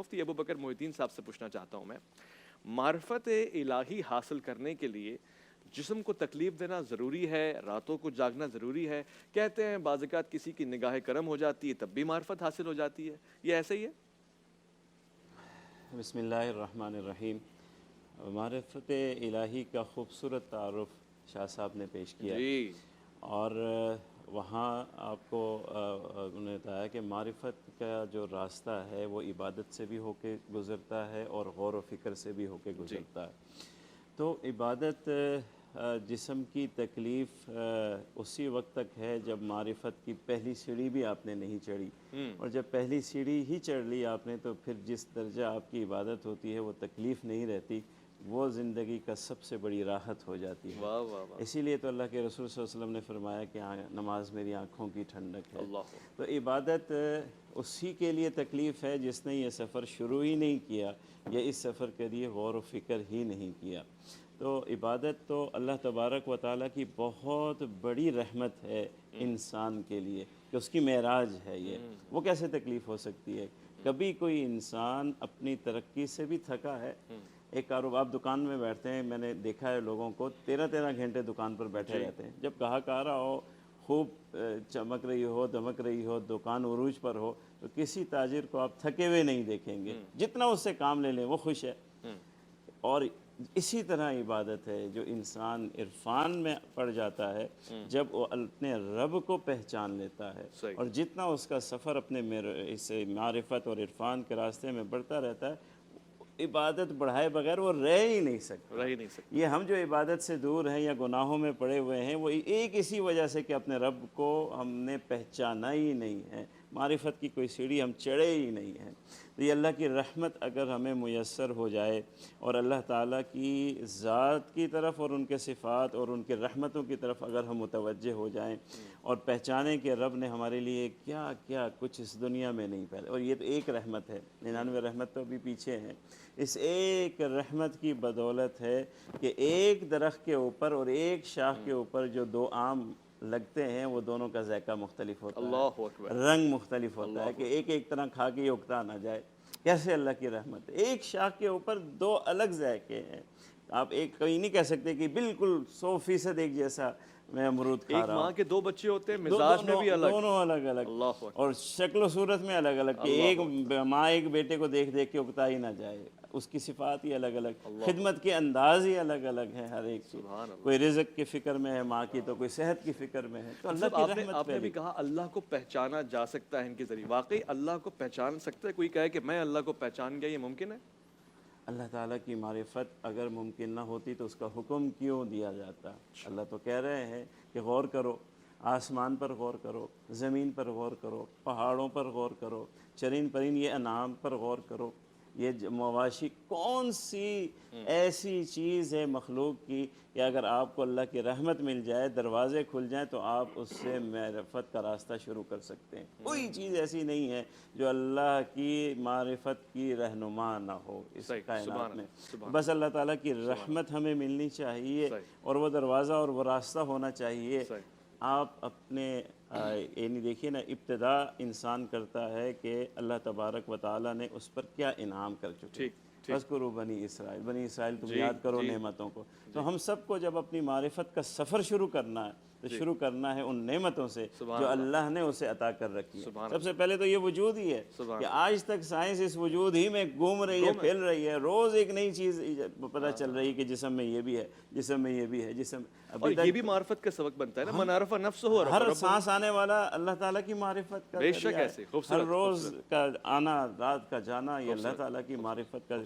مفتی ابو بکر محی الدین صاحب سے پوچھنا چاہتا ہوں میں، معرفت الہی حاصل کرنے کے لیے جسم کو تکلیف دینا ضروری ہے، راتوں کو جاگنا ضروری ہے؟ کہتے ہیں بعض اوقات کسی کی نگاہ کرم ہو جاتی ہے تب بھی معرفت حاصل ہو جاتی ہے، یہ ایسے ہی ہے؟ بسم اللہ الرحمن الرحیم۔ معرفت الہی کا خوبصورت تعارف شاہ صاحب نے پیش کیا، جی اور وہاں آپ کو انہوں نے بتایا کہ معرفت کا جو راستہ ہے وہ عبادت سے بھی ہو کے گزرتا ہے اور غور و فکر سے بھی ہو کے جی گزرتا ہے۔ تو عبادت جسم کی تکلیف اسی وقت تک ہے جب معرفت کی پہلی سیڑھی بھی آپ نے نہیں چڑھی، اور جب پہلی سیڑھی ہی چڑھ لی آپ نے تو پھر جس درجہ آپ کی عبادت ہوتی ہے وہ تکلیف نہیں رہتی، وہ زندگی کا سب سے بڑی راحت ہو جاتی ہے۔ واہ واہ واہ، اسی لیے تو اللہ کے رسول صلی اللہ علیہ وسلم نے فرمایا کہ نماز میری آنکھوں کی ٹھنڈک ہے۔ اللہ تو عبادت اسی کے لیے تکلیف ہے جس نے یہ سفر شروع ہی نہیں کیا یا اس سفر کے لیے غور و فکر ہی نہیں کیا۔ تو عبادت تو اللہ تبارک و تعالیٰ کی بہت بڑی رحمت ہے انسان کے لیے کہ اس کی معراج ہے یہ۔ وہ کیسے تکلیف ہو سکتی ہے؟ کبھی کوئی انسان اپنی ترقی سے بھی تھکا ہے، ایک کاروبار، آپ دکان میں بیٹھتے ہیں، میں نے دیکھا ہے لوگوں کو 13 گھنٹے دکان پر بیٹھے رہتے ہیں، جب گاہک آ رہا ہو، خوب چمک رہی ہو، دمک رہی ہو، دکان عروج پر ہو، تو کسی تاجر کو آپ تھکے ہوئے نہیں دیکھیں گے، جتنا اس سے کام لے لیں وہ خوش ہے۔ اور اسی طرح عبادت ہے، جو انسان عرفان میں پڑ جاتا ہے، جب وہ اپنے رب کو پہچان لیتا ہے صحیح، اور جتنا اس کا سفر اپنے اس معرفت اور عرفان کے راستے میں بڑھتا رہتا ہے، عبادت بڑھائے بغیر وہ رہ ہی نہیں سکتا۔ رہ ہی نہیں سکتا۔ یہ ہم جو عبادت سے دور ہیں یا گناہوں میں پڑے ہوئے ہیں، وہ ایک اسی وجہ سے کہ اپنے رب کو ہم نے پہچانا ہی نہیں ہے، معرفت کی کوئی سیڑھی ہم چڑھے ہی نہیں ہیں۔ تو یہ اللہ کی رحمت اگر ہمیں میسر ہو جائے اور اللہ تعالیٰ کی ذات کی طرف اور ان کے صفات اور ان کے رحمتوں کی طرف اگر ہم متوجہ ہو جائیں اور پہچانیں کہ رب نے ہمارے لیے کیا کیا کچھ اس دنیا میں نہیں پہلے، اور یہ تو ایک رحمت ہے، 99 رحمت تو ابھی پیچھے ہیں، اس ایک رحمت کی بدولت ہے کہ ایک درخت کے اوپر اور ایک شاخ کے اوپر جو دو آم لگتے ہیں وہ دونوں کا ذائقہ مختلف ہوتا اللہ ہے، اکبر، رنگ مختلف ہوتا ہے، کہ ایک طرح کھا کے یہ اکتا نہ جائے۔ کیسے اللہ کی رحمت ہے؟ ایک شاخ کے اوپر دو الگ ذائقے ہیں، آپ ایک کوئی نہیں کہہ سکتے کہ بالکل 100% ایک جیسا میں امرود کھا ایک رہا ماں ہوں۔ کے دو بچے ہوتے ہیں، مزاج میں بھی الگ، دونوں الگ الگ، اللہ اکبر، اور شکل و صورت میں الگ الگ، کہ ایک ماں ایک بیٹے کو دیکھ دیکھ کے اکتا ہی نہ جائے، اس کی صفات ہی الگ الگ، خدمت کے انداز ہی الگ الگ ہیں ہر ایک کی، سبحان اللہ۔ کوئی رزق کی فکر میں ہے ماں کی تو کوئی صحت کی فکر میں ہے، تو اللہ کی رحمت آپ نے بھی پہلی۔ کہا اللہ کو پہچانا جا سکتا ہے ان کے ذریعے، واقعی اللہ کو پہچان سکتا ہے؟ کوئی کہے کہ میں اللہ کو پہچان گیا، یہ ممکن ہے؟ اللہ تعالیٰ کی معرفت اگر ممکن نہ ہوتی تو اس کا حکم کیوں دیا جاتا؟ اللہ تو کہہ رہے ہیں کہ غور کرو، آسمان پر غور کرو، زمین پر غور کرو، پہاڑوں پر غور کرو، چرند پرند یہ انعام پر غور کرو، یہ مواشی، کون سی ایسی چیز ہے مخلوق کی کہ اگر آپ کو اللہ کی رحمت مل جائے، دروازے کھل جائیں تو آپ اس سے معرفت کا راستہ شروع کر سکتے ہیں؟ کوئی چیز ایسی نہیں ہے جو اللہ کی معرفت کی رہنما نہ ہو اس کائنات میں۔ بس اللہ تعالیٰ کی رحمت ہمیں ملنی چاہیے اور وہ دروازہ اور وہ راستہ ہونا چاہیے۔ آپ اپنے یعنی دیکھیے نا، ابتدا انسان کرتا ہے کہ اللہ تبارک و تعالیٰ نے اس پر کیا انعام کر چکے، فَاذْكُرُوا بنی اسرائیل، بنی اسرائیل تم یاد کرو نعمتوں کو۔ تو ہم سب کو جب اپنی معرفت کا سفر شروع کرنا ہے تو شروع کرنا ہے ان نعمتوں سے جو اللہ نے اسے عطا کر رکھی ہے۔ سب سے پہلے تو یہ وجود ہی ہے کہ آج تک سائنس اس وجود ہی میں گھوم رہی ہے، پھیل رہی ہے، روز ایک نئی چیز پتہ چل رہی ہے کہ جسم میں یہ بھی ہے، جسم میں یہ بھی ہے، جسم اور یہ بھی معرفت کا سبق بنتا ہے نا، من عرف نفسہ ہو، ہر سانس آنے والا اللہ تعالیٰ کی معرفت کا ذریعہ ہے، ہر روز کا آنا، رات کا جانا، یہ اللہ تعالیٰ کی معرفت کا